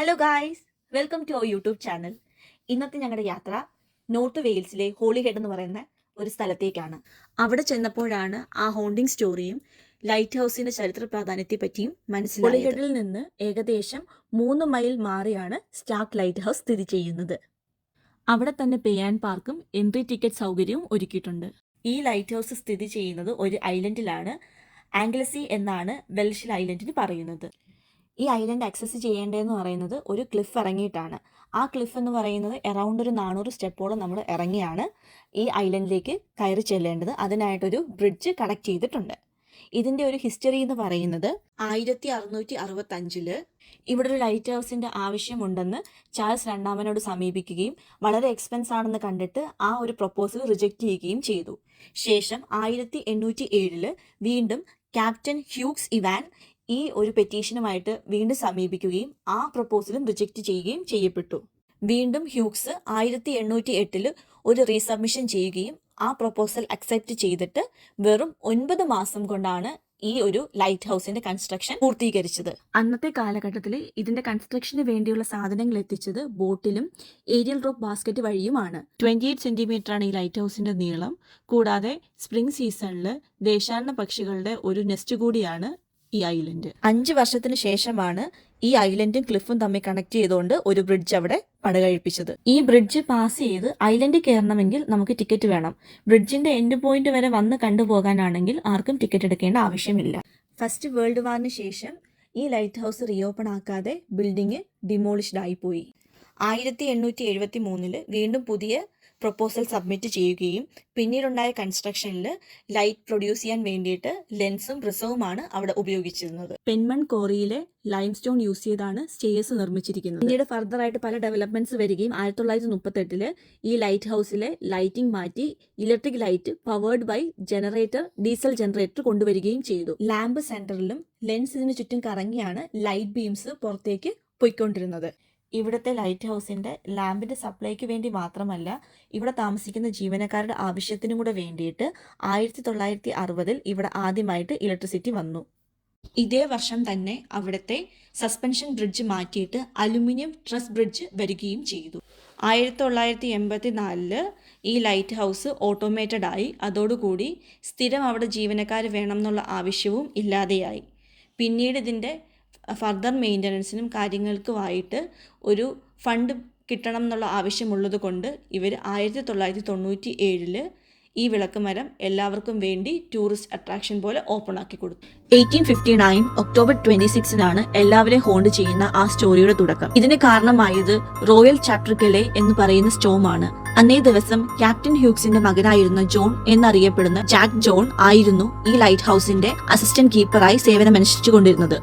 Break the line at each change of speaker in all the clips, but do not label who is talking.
Hello guys, welcome to our YouTube channel. ഇന്നത്തെ ഞങ്ങളുടെ യാത്ര നോർത്ത് വെയിൽസിലെ ഹോളിഹെഡ് എന്ന് പറയുന്ന ഒരു സ്ഥലത്തേക്കാണ്. അവിടെ ചെന്നപ്പോഴാണ് ആ ഹോണ്ടിങ് സ്റ്റോറിയും ലൈറ്റ് ഹൗസിന്റെ ചരിത്ര പ്രാധാന്യത്തെ പറ്റിയും മനസ്സിലായത്. ഹോളിഹെഡിൽ നിന്ന് ഏകദേശം 3 മൈൽ മാറിയാണ് സ്റ്റാർക്ക് ലൈറ്റ് ഹൗസ് സ്ഥിതി ചെയ്യുന്നത്. അവിടെ തന്നെ പേ ആൻഡ് പാർക്കും എൻട്രി ടിക്കറ്റ് സൗകര്യവും ഒരുക്കിയിട്ടുണ്ട്. ഈ ലൈറ്റ് ഹൗസ് സ്ഥിതി ചെയ്യുന്നത് ഒരു ഐലൻഡിലാണ്. ആംഗ്ലസി എന്നാണ് വെൽഷ് ഐലൻഡിന് പറയുന്നത്. ഈ ഐലൻഡ് ആക്സസ് ചെയ്യേണ്ടതെന്ന് പറയുന്നത് ഒരു ക്ലിഫ് ഇറങ്ങിയിട്ടാണ്. ആ ക്ലിഫ് എന്ന് പറയുന്നത് അറൗണ്ട് ഒരു 400 സ്റ്റെപ്പോളം നമ്മൾ ഇറങ്ങിയാണ് ഈ ഐലൻഡിലേക്ക് കയറി ചെല്ലേണ്ടത്. അതിനായിട്ടൊരു ബ്രിഡ്ജ് കണക്ട് ചെയ്തിട്ടുണ്ട്. ഇതിൻ്റെ ഒരു ഹിസ്റ്ററി എന്ന് പറയുന്നത് 1665 ഇവിടെ ഒരു ലൈറ്റ് ഹൗസിൻ്റെ ആവശ്യമുണ്ടെന്ന് ചാൾസ് രണ്ടാമനോട് സമീപിക്കുകയും വളരെ എക്സ്പെൻസ് ആണെന്ന് കണ്ടിട്ട് ആ ഒരു പ്രൊപ്പോസൽ റിജക്റ്റ് ചെയ്യുകയും ചെയ്തു. ശേഷം 1807 വീണ്ടും ക്യാപ്റ്റൻ ഹ്യൂഗ്സ് ഇവാൻ ഈ ഒരു പെറ്റീഷനുമായിട്ട് വീണ്ടും സമീപിക്കുകയും ആ പ്രൊപ്പോസലും റിജക്റ്റ് ചെയ്യുകയും ചെയ്യപ്പെട്ടു. വീണ്ടും ഹ്യൂഗ്സ് 1808 ഒരു റീസബ്മിഷൻ ചെയ്യുകയും ആ പ്രൊപ്പോസൽ അക്സെപ്റ്റ് ചെയ്തിട്ട് വെറും 9 മാസം കൊണ്ടാണ് ഈ ഒരു ലൈറ്റ് ഹൗസിന്റെ കൺസ്ട്രക്ഷൻ പൂർത്തീകരിച്ചത്. അന്നത്തെ കാലഘട്ടത്തിൽ ഇതിന്റെ കൺസ്ട്രക്ഷന് വേണ്ടിയുള്ള സാധനങ്ങൾ എത്തിച്ചത് ബോട്ടിലും ഏരിയൽ റോപ്പ് ബാസ്ക്കറ്റ് വഴിയുമാണ്. 28 സെന്റിമീറ്റർ ആണ് ഈ ലൈറ്റ് ഹൗസിന്റെ നീളം. കൂടാതെ സ്പ്രിംഗ് സീസണിൽ ദേശാടന പക്ഷികളുടെ ഒരു നെസ്റ്റ് കൂടിയാണ് ഈ ഐലൻഡ്. 5 വർഷത്തിന് ശേഷമാണ് ഈ ഐലൻഡും ക്ലിഫും തമ്മിൽ കണക്ട് ചെയ്തുകൊണ്ട് ഒരു ബ്രിഡ്ജ് അവിടെ പണികഴിപ്പിച്ചത്. ഈ ബ്രിഡ്ജ് പാസ് ചെയ്ത് ഐലൻഡിൽ കയറണമെങ്കിൽ നമുക്ക് ടിക്കറ്റ് വേണം. ബ്രിഡ്ജിന്റെ എൻഡ് പോയിന്റ് വരെ വന്ന് കണ്ടുപോകാനാണെങ്കിൽ ആർക്കും ടിക്കറ്റ് എടുക്കേണ്ട ആവശ്യമില്ല. ഫസ്റ്റ് വേൾഡ് വാറിന് ശേഷം ഈ ലൈറ്റ് ഹൗസ് റീഓപ്പൺ ആക്കാതെ ബിൽഡിംഗ് ഡിമോളിഷ്ഡ് ആയിപ്പോയി. 1873 വീണ്ടും പുതിയ പ്രൊപ്പോസൽ സബ്മിറ്റ് ചെയ്യുകയും പിന്നീടുണ്ടായ കൺസ്ട്രക്ഷനിൽ ലൈറ്റ് പ്രൊഡ്യൂസ് ചെയ്യാൻ വേണ്ടിയിട്ട് ലെൻസും പ്രിസവുമാണ് അവിടെ ഉപയോഗിച്ചിരുന്നത്. പെൻമൺ കോറിയിലെ ലൈം സ്റ്റോൺ യൂസ് ചെയ്താണ് സ്റ്റേഴ്സ് നിർമ്മിച്ചിരിക്കുന്നത്. പിന്നീട് ഫർദർ ആയിട്ട് പല ഡെവലപ്മെന്റ്സ് വരികയും 1938 ഈ ലൈറ്റ് ഹൗസിലെ ലൈറ്റിംഗ് മാറ്റി electric light powered by diesel generator കൊണ്ടുവരികയും ചെയ്തു. ലാമ്പ് സെന്ററിലും ലെൻസ് ഇതിന് ചുറ്റും കറങ്ങിയാണ് ലൈറ്റ് ബീംസ് പുറത്തേക്ക് പോയിക്കൊണ്ടിരുന്നത്. ഇവിടുത്തെ ലൈറ്റ് ഹൗസിൻ്റെ ലാമ്പിൻ്റെ സപ്ലൈക്ക് വേണ്ടി മാത്രമല്ല, ഇവിടെ താമസിക്കുന്ന ജീവനക്കാരുടെ ആവശ്യത്തിനും കൂടെ വേണ്ടിയിട്ട് 1960 ഇവിടെ ആദ്യമായിട്ട് ഇലക്ട്രിസിറ്റി വന്നു. ഇതേ വർഷം തന്നെ അവിടുത്തെ സസ്പെൻഷൻ ബ്രിഡ്ജ് മാറ്റിയിട്ട് അലുമിനിയം ട്രസ് ബ്രിഡ്ജ് വരികയും ചെയ്തു. 1984 ഈ ലൈറ്റ് ഹൗസ് ഓട്ടോമേറ്റഡ് ആയി. അതോടുകൂടി സ്ഥിരം അവിടെ ജീവനക്കാർ വേണം എന്നുള്ള ആവശ്യവും ഇല്ലാതെയായി. പിന്നീട് ഇതിൻ്റെ ഫർദർ മെയിൻ്റനൻസിനും കാര്യങ്ങൾക്കുമായിട്ട് ഒരു ഫണ്ട് കിട്ടണം എന്നുള്ള ആവശ്യമുള്ളത് കൊണ്ട് ഇവർ 1997 ഈ വിളക്കുമരം എല്ലാവർക്കും വേണ്ടി ടൂറിസ്റ്റ് അട്രാക്ഷൻ പോലെ ഓപ്പൺ ആക്കി കൊടുത്തു. 1859 ഒക്ടോബർ 26 എല്ലാവരെയും ഹോണ്ട് ചെയ്യുന്ന ആ സ്റ്റോറിയുടെ തുടക്കം. ഇതിന് കാരണമായത് റോയൽ ചാപ്റ്റർകെലെ എന്ന് പറയുന്ന സ്റ്റോമാണ്. അന്നേ ദിവസം ക്യാപ്റ്റൻ ഹ്യൂഗ്സിന്റെ മകനായിരുന്ന ജോൺ എന്നറിയപ്പെടുന്ന ജാക്ക് ജോൺ ആയിരുന്നു ഈ ലൈറ്റ് ഹൗസിന്റെ അസിസ്റ്റന്റ് കീപ്പറായി സേവനമനുഷ്ഠിച്ചുകൊണ്ടിരുന്നത്.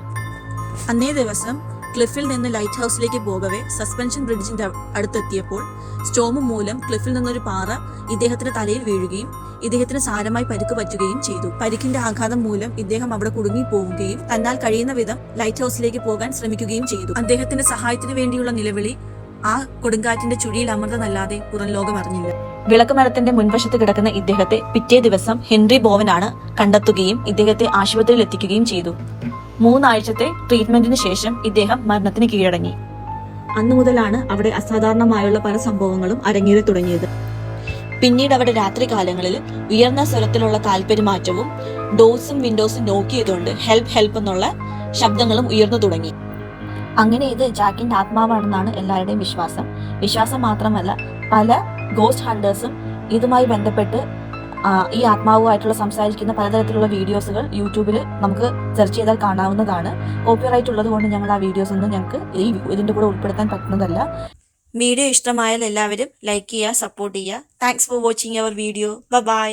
അന്നേ ദിവസം ക്ലിഫിൽ നിന്ന് ലൈറ്റ് ഹൗസിലേക്ക് പോകവേ സസ്പെൻഷൻ ബ്രിഡ്ജിന്റെ അടുത്തെത്തിയപ്പോൾ സ്റ്റോം മൂലം ക്ലിഫിൽ നിന്നൊരു പാറ ഇദ്ദേഹത്തിന്റെ തലയിൽ വീഴുകയും ഇദ്ദേഹത്തിന് സാരമായി പരിക്ക് പറ്റുകയും ചെയ്തു. പരിക്കിന്റെ ആഘാതം മൂലം ഇദ്ദേഹം അവിടെ കുടുങ്ങി പോവുകയും തന്നാൽ കഴിയുന്ന വിധം ലൈറ്റ് ഹൗസിലേക്ക് പോകാൻ ശ്രമിക്കുകയും ചെയ്തു. അദ്ദേഹത്തിന്റെ സഹായത്തിന് വേണ്ടിയുള്ള നിലവിളി ആ കൊടുങ്കാറ്റിന്റെ ചുഴിയിൽ അമർന്നതല്ലാതെ പുറം ലോകം അറിഞ്ഞില്ല. വിളക്കുമരത്തിന്റെ മുൻവശത്ത് കിടക്കുന്ന ഇദ്ദേഹത്തെ പിറ്റേ ദിവസം ഹെൻറി ബോവനാണ് കണ്ടെത്തുകയും ഇദ്ദേഹത്തെ ആശുപത്രിയിൽ എത്തിക്കുകയും ചെയ്തു. 3 ആഴ്ചത്തെ ട്രീറ്റ്മെന്റിന് ശേഷം ഇദ്ദേഹം മരണത്തിന് കീഴടങ്ങി. അന്നു മുതലാണ് അവിടെ അസാധാരണമായുള്ള പല സംഭവങ്ങളും അരങ്ങേറി തുടങ്ങിയത്. പിന്നീട് അവിടെ രാത്രികാലങ്ങളിൽ ഉയർന്ന സ്വരത്തിലുള്ള കാൽപെരുമാറ്റവും ഡോർസും വിൻഡോസും നോക്ക് ചെയ്തുകൊണ്ട് ഹെൽപ്പ് ഹെൽപ്പ് എന്നുള്ള ശബ്ദങ്ങളും ഉയർന്നു തുടങ്ങി. അങ്ങനെ ഇത് ജാക്കിന്റെ ആത്മാവാണെന്നാണ് എല്ലാവരുടെയും വിശ്വാസം മാത്രമല്ല, പല ഗോസ്റ്റ് ഹണ്ടേഴ്സും ഇതുമായി ബന്ധപ്പെട്ട് ഈ ആത്മാവുമായിട്ടുള്ള സംസാരിക്കുന്ന പലതരത്തിലുള്ള വീഡിയോസുകൾ യൂട്യൂബിൽ നമുക്ക് സെർച്ച് ചെയ്താൽ കാണാവുന്നതാണ്. കോപ്പിറൈറ്റ് ഉള്ളത് കൊണ്ട് ഞങ്ങൾ ആ വീഡിയോസ് ഒന്നും ഞങ്ങൾക്ക് ഇതിന്റെ കൂടെ ഉൾപ്പെടുത്താൻ പറ്റുന്നതല്ല. വീഡിയോ ഇഷ്ടമായാൽ എല്ലാവരും ലൈക്ക് ചെയ്യുക, സപ്പോർട്ട് ചെയ്യുക. Thanks for watching our video. By.